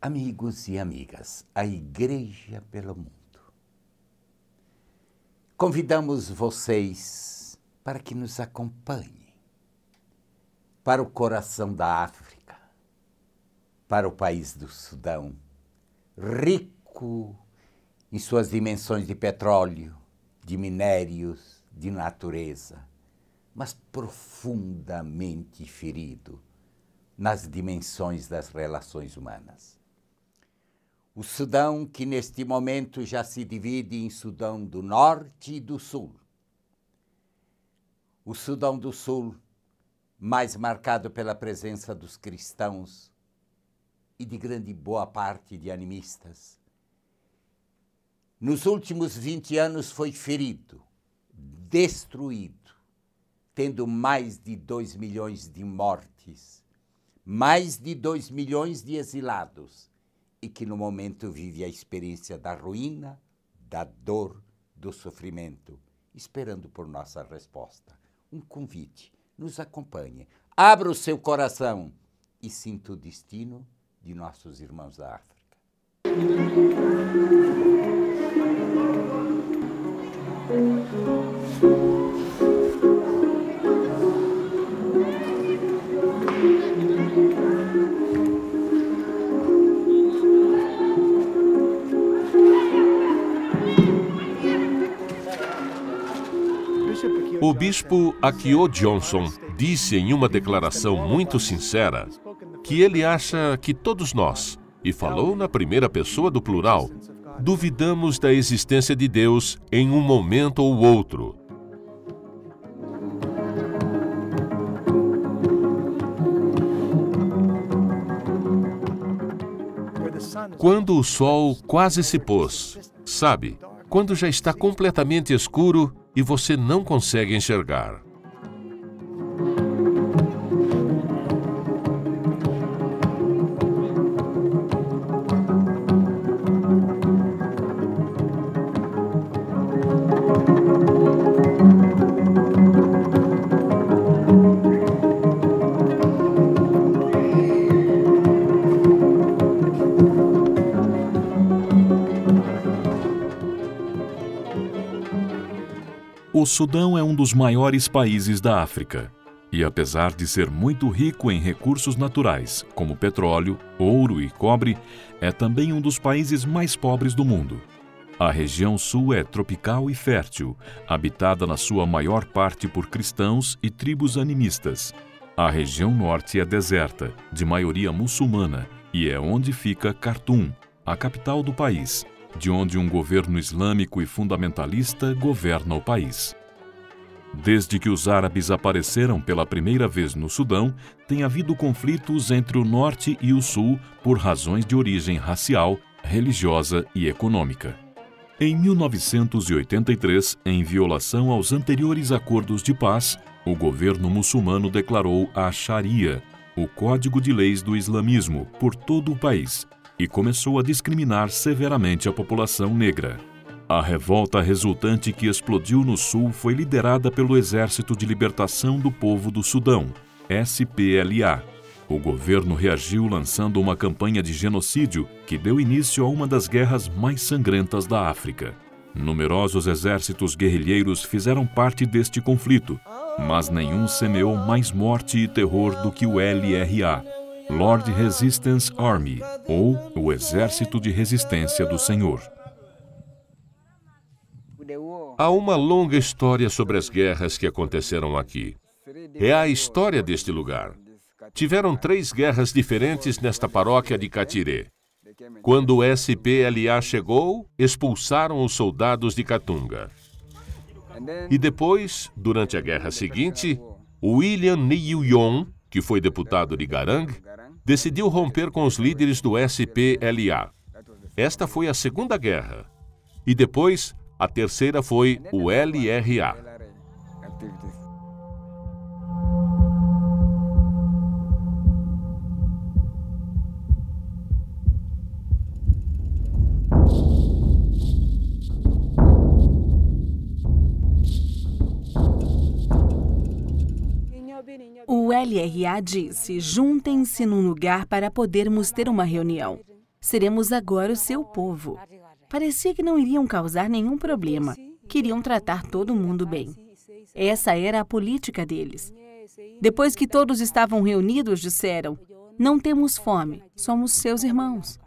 Amigos e amigas, a Igreja pelo Mundo. Convidamos vocês para que nos acompanhem para o coração da África, para o país do Sudão, rico em suas dimensões de petróleo, de minérios, de natureza, mas profundamente ferido nas dimensões das relações humanas. O Sudão, que neste momento já se divide em Sudão do Norte e do Sul. O Sudão do Sul, mais marcado pela presença dos cristãos e de grande boa parte de animistas. Nos últimos 20 anos foi ferido, destruído, tendo mais de 2 milhões de mortes, mais de 2 milhões de exilados, e que no momento vive a experiência da ruína, da dor, do sofrimento, esperando por nossa resposta. Um convite, nos acompanhe, abra o seu coração e sinta o destino de nossos irmãos da África. O bispo Akio Johnson disse em uma declaração muito sincera que ele acha que todos nós, e falou na primeira pessoa do plural, duvidamos da existência de Deus em um momento ou outro. Quando o sol quase se pôs, sabe? Quando já está completamente escuro e você não consegue enxergar. O Sudão é um dos maiores países da África e, apesar de ser muito rico em recursos naturais, como petróleo, ouro e cobre, é também um dos países mais pobres do mundo. A região sul é tropical e fértil, habitada na sua maior parte por cristãos e tribos animistas. A região norte é deserta, de maioria muçulmana, e é onde fica Khartoum, a capital do país, de onde um governo islâmico e fundamentalista governa o país. Desde que os árabes apareceram pela primeira vez no Sudão, tem havido conflitos entre o norte e o sul por razões de origem racial, religiosa e econômica. Em 1983, em violação aos anteriores acordos de paz, o governo muçulmano declarou a Sharia, o código de leis do islamismo, por todo o país, e começou a discriminar severamente a população negra. A revolta resultante que explodiu no sul foi liderada pelo Exército de Libertação do Povo do Sudão, SPLA. O governo reagiu lançando uma campanha de genocídio que deu início a uma das guerras mais sangrentas da África. Numerosos exércitos guerrilheiros fizeram parte deste conflito, mas nenhum semeou mais morte e terror do que o LRA, Lord Resistance Army, ou o Exército de Resistência do Senhor. Há uma longa história sobre as guerras que aconteceram aqui. É a história deste lugar. Tiveram 3 guerras diferentes nesta paróquia de Katiré. Quando o SPLA chegou, expulsaram os soldados de Katunga. E depois, durante a guerra seguinte, William Nyuyon, que foi deputado de Garang, decidiu romper com os líderes do SPLA. Esta foi a Segunda Guerra. E depois, a terceira foi o LRA. O LRA disse: juntem-se num lugar para podermos ter uma reunião. Seremos agora o seu povo. Parecia que não iriam causar nenhum problema. Queriam tratar todo mundo bem. Essa era a política deles. Depois que todos estavam reunidos, disseram: não temos fome, somos seus irmãos.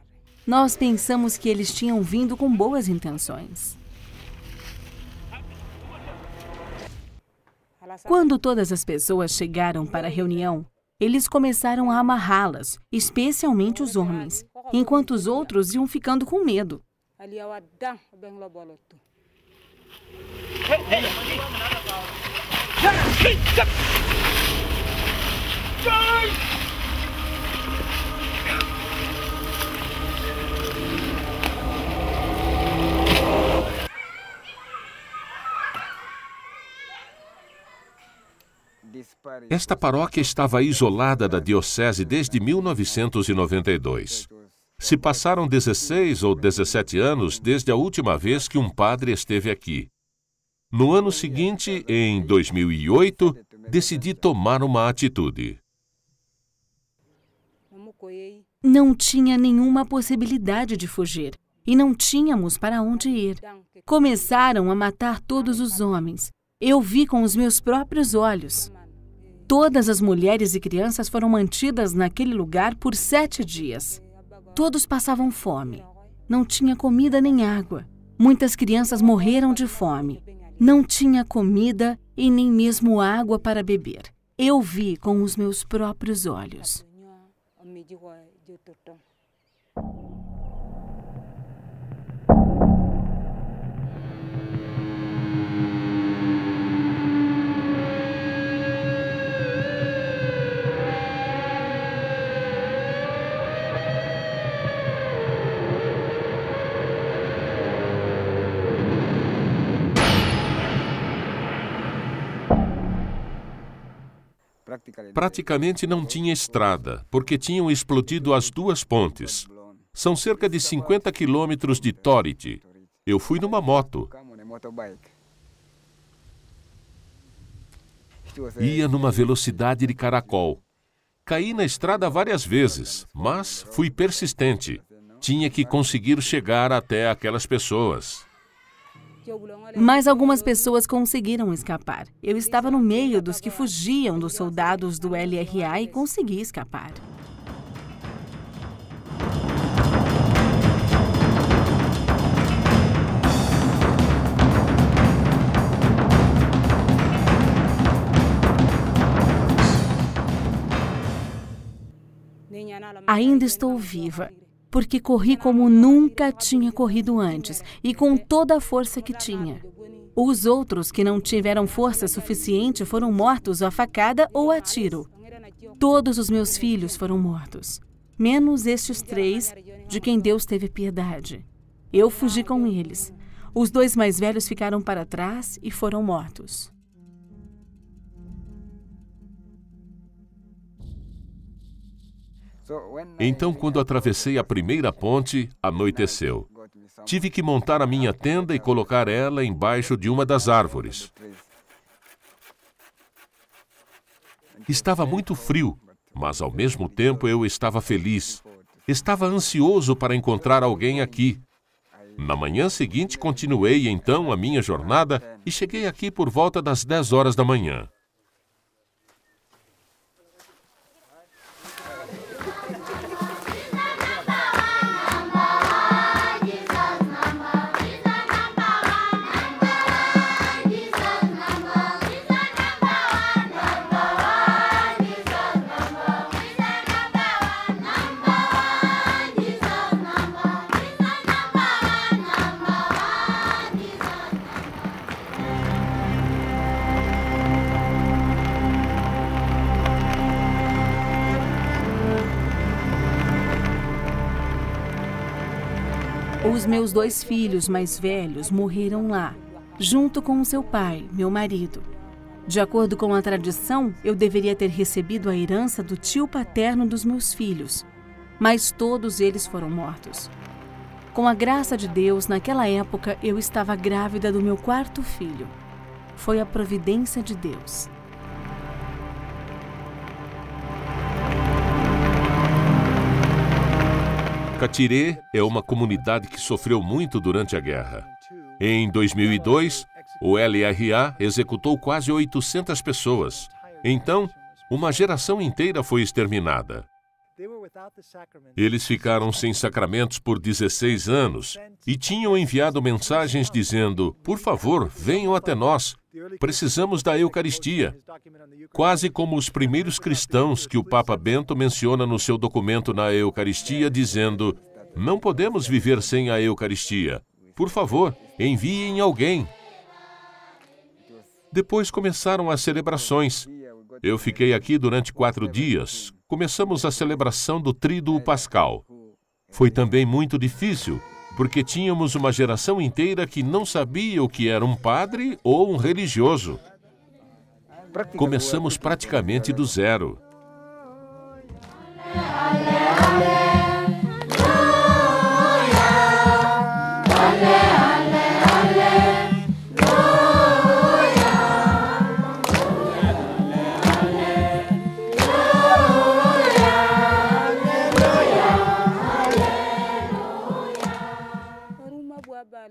Nós pensamos que eles tinham vindo com boas intenções. Quando todas as pessoas chegaram para a reunião, eles começaram a amarrá-las, especialmente os homens, enquanto os outros iam ficando com medo. Esta paróquia estava isolada da diocese desde 1992. Se passaram 16 ou 17 anos desde a última vez que um padre esteve aqui. No ano seguinte, em 2008, decidi tomar uma atitude. Não tinha nenhuma possibilidade de fugir e não tínhamos para onde ir. Começaram a matar todos os homens. Eu vi com os meus próprios olhos. Todas as mulheres e crianças foram mantidas naquele lugar por 7 dias. Todos passavam fome. Não tinha comida nem água. Muitas crianças morreram de fome. Não tinha comida e nem mesmo água para beber. Eu vi com os meus próprios olhos. Praticamente não tinha estrada, porque tinham explodido as 2 pontes. São cerca de 50 quilômetros de Torite. Eu fui numa moto. Ia numa velocidade de caracol. Caí na estrada várias vezes, mas fui persistente. Tinha que conseguir chegar até aquelas pessoas. Mas algumas pessoas conseguiram escapar. Eu estava no meio dos que fugiam dos soldados do LRA e consegui escapar. Ainda estou viva, porque corri como nunca tinha corrido antes e com toda a força que tinha. Os outros que não tiveram força suficiente foram mortos a facada ou a tiro. Todos os meus filhos foram mortos, menos estes 3 de quem Deus teve piedade. Eu fugi com eles. Os 2 mais velhos ficaram para trás e foram mortos. Então, quando atravessei a primeira ponte, anoiteceu. Tive que montar a minha tenda e colocar ela embaixo de uma das árvores. Estava muito frio, mas ao mesmo tempo eu estava feliz. Estava ansioso para encontrar alguém aqui. Na manhã seguinte, continuei então a minha jornada e cheguei aqui por volta das 10 horas da manhã. Os meus 2 filhos mais velhos morreram lá, junto com o seu pai, meu marido. De acordo com a tradição, eu deveria ter recebido a herança do tio paterno dos meus filhos, mas todos eles foram mortos. Com a graça de Deus, naquela época, eu estava grávida do meu 4º filho. Foi a providência de Deus. Katiré é uma comunidade que sofreu muito durante a guerra. Em 2002, o LRA executou quase 800 pessoas. Então, uma geração inteira foi exterminada. Eles ficaram sem sacramentos por 16 anos e tinham enviado mensagens dizendo: por favor, venham até nós, precisamos da Eucaristia. Quase como os primeiros cristãos que o Papa Bento menciona no seu documento na Eucaristia, dizendo: não podemos viver sem a Eucaristia. Por favor, enviem alguém. Depois começaram as celebrações. Eu fiquei aqui durante 4 dias. Começamos a celebração do Tríduo Pascal. Foi também muito difícil, porque tínhamos uma geração inteira que não sabia o que era um padre ou um religioso. Começamos praticamente do zero.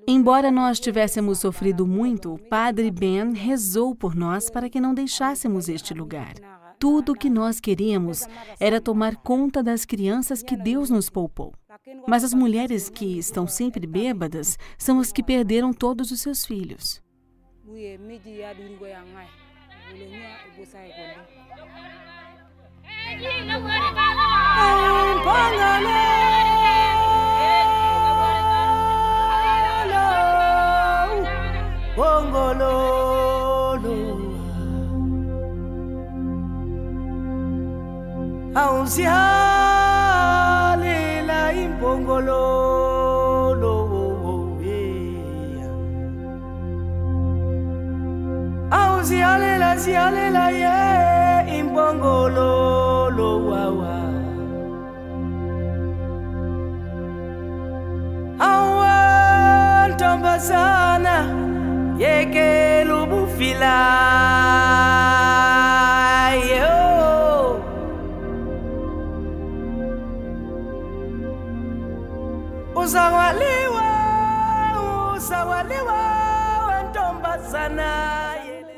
Embora nós tivéssemos sofrido muito, o Padre Ben rezou por nós para que não deixássemos este lugar. Tudo o que nós queríamos era tomar conta das crianças que Deus nos poupou. Mas as mulheres que estão sempre bêbadas são as que perderam todos os seus filhos. Auzialela impongololo, auzialela zialela ye impongololo wawa, awantombazana yekela ubufila.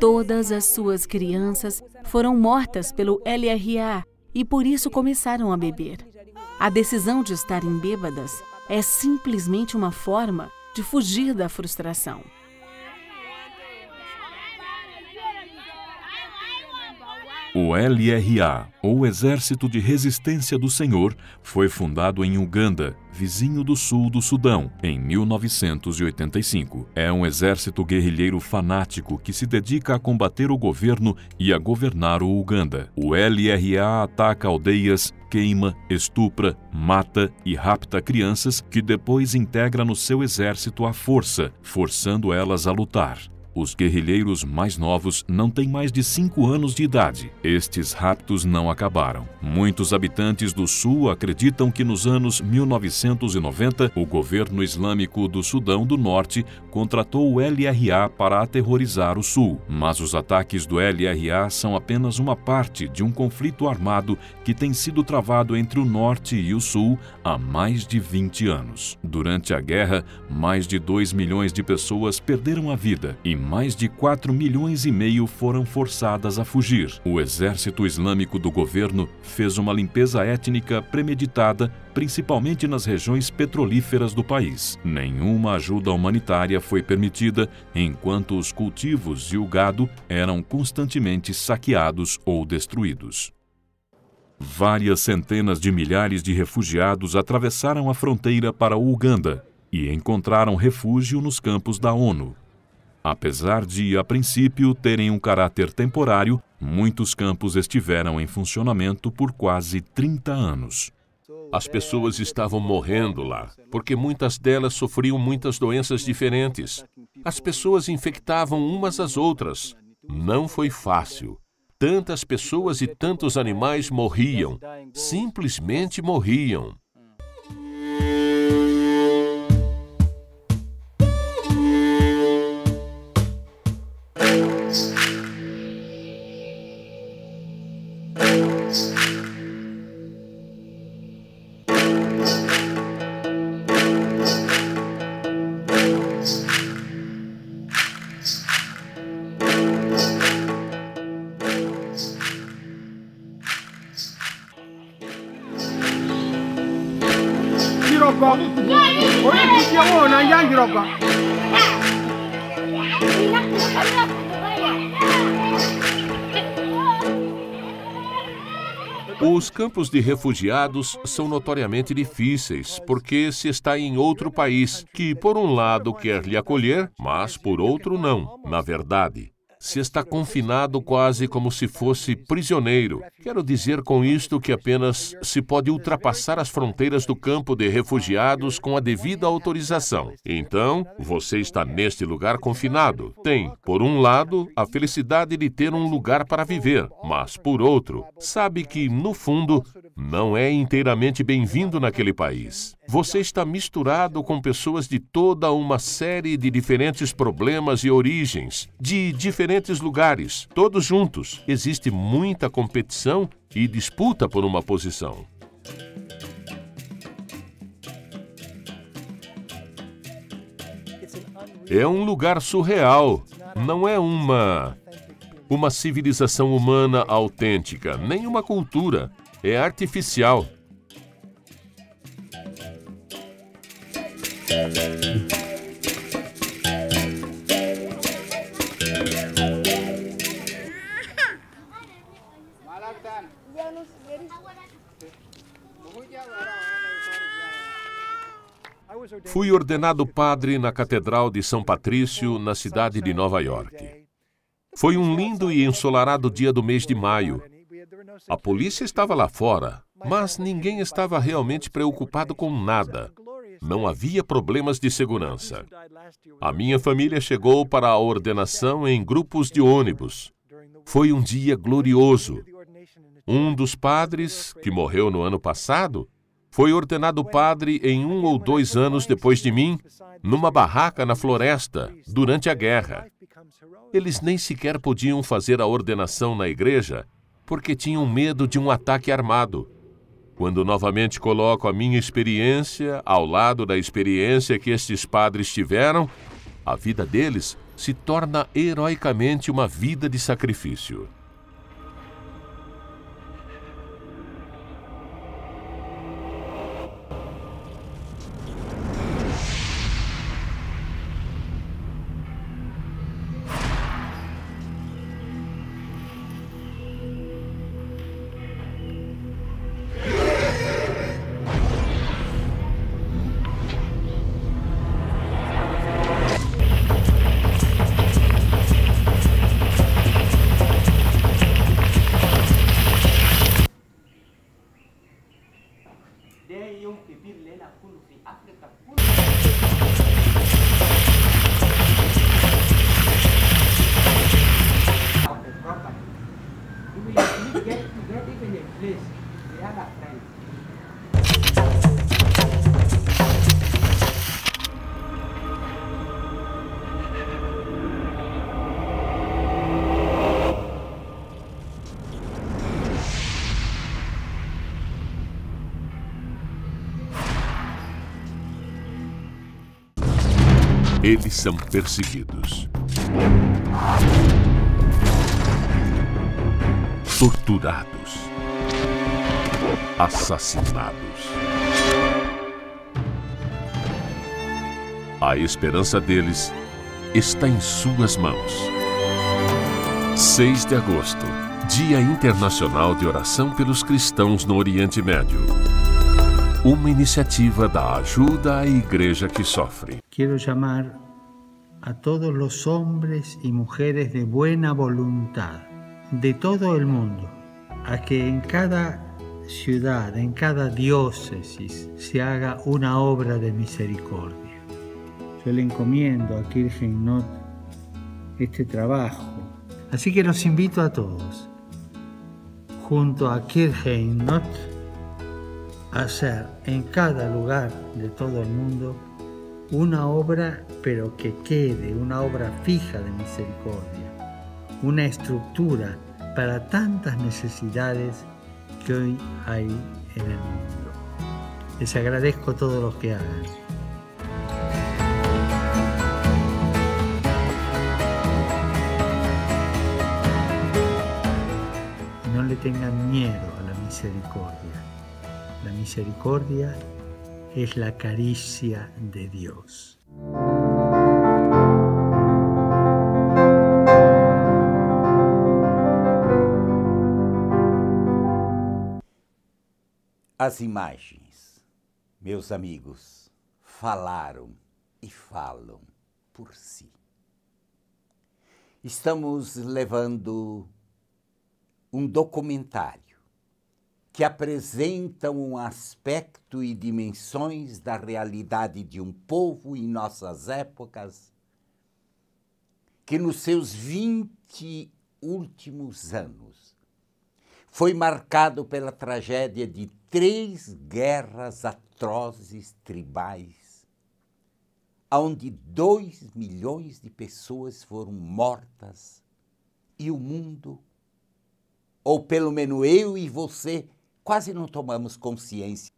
Todas as suas crianças foram mortas pelo LRA e por isso começaram a beber. A decisão de estarem bêbadas é simplesmente uma forma de fugir da frustração. O LRA, ou Exército de Resistência do Senhor, foi fundado em Uganda, vizinho do sul do Sudão, em 1985. É um exército guerrilheiro fanático que se dedica a combater o governo e a governar o Uganda. O LRA ataca aldeias, queima, estupra, mata e rapta crianças que depois integra no seu exército à força, forçando elas a lutar. Os guerrilheiros mais novos não têm mais de 5 anos de idade. Estes raptos não acabaram. Muitos habitantes do Sul acreditam que nos anos 1990, o governo islâmico do Sudão do Norte contratou o LRA para aterrorizar o Sul. Mas os ataques do LRA são apenas uma parte de um conflito armado que tem sido travado entre o Norte e o Sul há mais de 20 anos. Durante a guerra, mais de 2 milhões de pessoas perderam a vida e mais de 4,5 milhões foram forçadas a fugir. O exército islâmico do governo fez uma limpeza étnica premeditada, principalmente nas regiões petrolíferas do país. Nenhuma ajuda humanitária foi permitida, enquanto os cultivos e o gado eram constantemente saqueados ou destruídos. Várias centenas de milhares de refugiados atravessaram a fronteira para o Uganda e encontraram refúgio nos campos da ONU. Apesar de, a princípio, terem um caráter temporário, muitos campos estiveram em funcionamento por quase 30 anos. As pessoas estavam morrendo lá, porque muitas delas sofriam muitas doenças diferentes. As pessoas infectavam umas às outras. Não foi fácil. Tantas pessoas e tantos animais morriam. Simplesmente morriam. Os campos de refugiados são notoriamente difíceis, porque se está em outro país, que por um lado quer lhe acolher, mas por outro não. Na verdade, se está confinado quase como se fosse prisioneiro. Quero dizer com isto que apenas se pode ultrapassar as fronteiras do campo de refugiados com a devida autorização. Então, você está neste lugar confinado. Tem, por um lado, a felicidade de ter um lugar para viver, mas, por outro, sabe que, no fundo, não é inteiramente bem-vindo naquele país. Você está misturado com pessoas de toda uma série de diferentes problemas e origens, de diferentes lugares, todos juntos. Existe muita competição e disputa por uma posição. É um lugar surreal. Não é uma civilização humana autêntica, nem uma cultura. É artificial. Fui ordenado padre na Catedral de São Patrício, na cidade de Nova York. Foi um lindo e ensolarado dia do mês de maio. A polícia estava lá fora, mas ninguém estava realmente preocupado com nada. Não havia problemas de segurança. A minha família chegou para a ordenação em grupos de ônibus. Foi um dia glorioso. Um dos padres, que morreu no ano passado, foi ordenado padre em 1 ou 2 anos depois de mim, numa barraca na floresta, durante a guerra. Eles nem sequer podiam fazer a ordenação na igreja, porque tinham medo de um ataque armado. Quando novamente coloco a minha experiência ao lado da experiência que estes padres tiveram, a vida deles se torna heroicamente uma vida de sacrifício. Eles são perseguidos, torturados, assassinados. A esperança deles está em suas mãos. 6 de agosto, Dia Internacional de Oração pelos Cristãos no Oriente Médio. Uma iniciativa da Ajuda à Igreja que Sofre. Quiero llamar a todos los hombres y mujeres de buena voluntad de todo el mundo a que en cada ciudad, en cada diócesis, se haga una obra de misericordia. Yo le encomiendo a Kirchen Not este trabajo. Así que los invito a todos, junto a Kirchen Not, hacer en cada lugar de todo el mundo una obra, pero que quede, una obra fija de misericordia, una estructura para tantas necesidades que hoy hay en el mundo. Les agradezco todo lo que hagan. No le tengan miedo a la misericordia. La misericordia es la caricia de Dios. As imagens, meus amigos, falaram e falam por si. Estamos levando um documentário que apresenta um aspecto e dimensões da realidade de um povo em nossas épocas, que nos seus 20 últimos anos foi marcado pela tragédia de 3 guerras atrozes tribais, onde 2 milhões de pessoas foram mortas e o mundo, ou pelo menos eu e você, quase não tomamos consciência.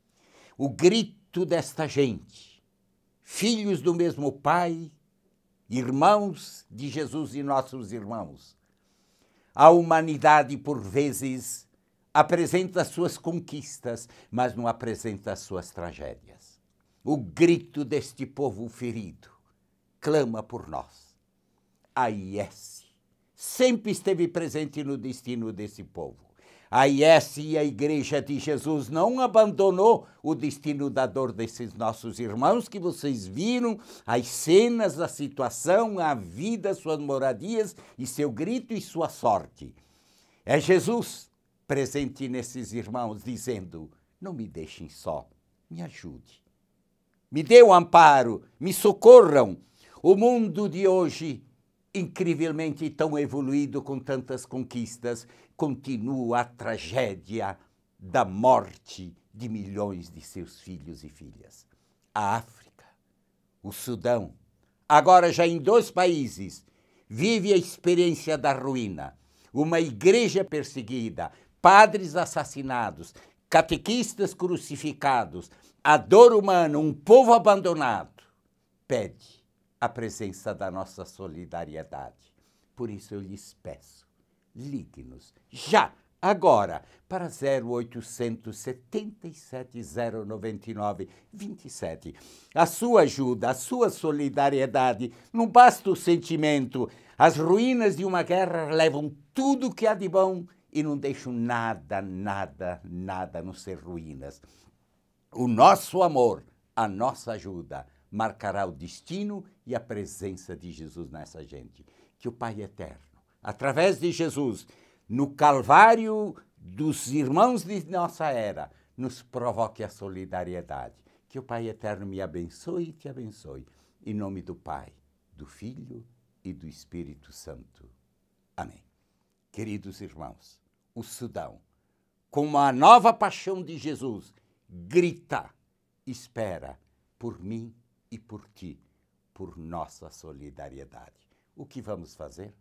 O grito desta gente, filhos do mesmo Pai, irmãos de Jesus e nossos irmãos. A humanidade, por vezes, apresenta suas conquistas, mas não apresenta as suas tragédias. O grito deste povo ferido clama por nós. A IS sempre esteve presente no destino desse povo. A IS e a Igreja de Jesus não abandonou o destino da dor desses nossos irmãos, que vocês viram as cenas, a situação, a vida, suas moradias e seu grito e sua sorte. É Jesus presente nesses irmãos, dizendo: não me deixem só, me ajude. Me dê o amparo, me socorram. O mundo de hoje, incrivelmente tão evoluído com tantas conquistas, continua a tragédia da morte de milhões de seus filhos e filhas. A África, o Sudão, agora já em 2 países, vive a experiência da ruína. Uma igreja perseguida, padres assassinados, catequistas crucificados, a dor humana, um povo abandonado, pede a presença da nossa solidariedade. Por isso eu lhes peço, ligue-nos já, agora, para 0800 77 099 27. A sua ajuda, a sua solidariedade, não basta o sentimento. As ruínas de uma guerra levam tudo que há de bom e não deixam nada, nada, nada a não ser ruínas. O nosso amor, a nossa ajuda, marcará o destino e a presença de Jesus nessa gente. Que o Pai Eterno, através de Jesus, no Calvário dos irmãos de nossa era, nos provoque a solidariedade. Que o Pai Eterno me abençoe e te abençoe. Em nome do Pai, do Filho e do Espírito Santo. Amém. Queridos irmãos, o Sudão, com a nova paixão de Jesus, grita, espera por mim e por ti, por nossa solidariedade. O que vamos fazer?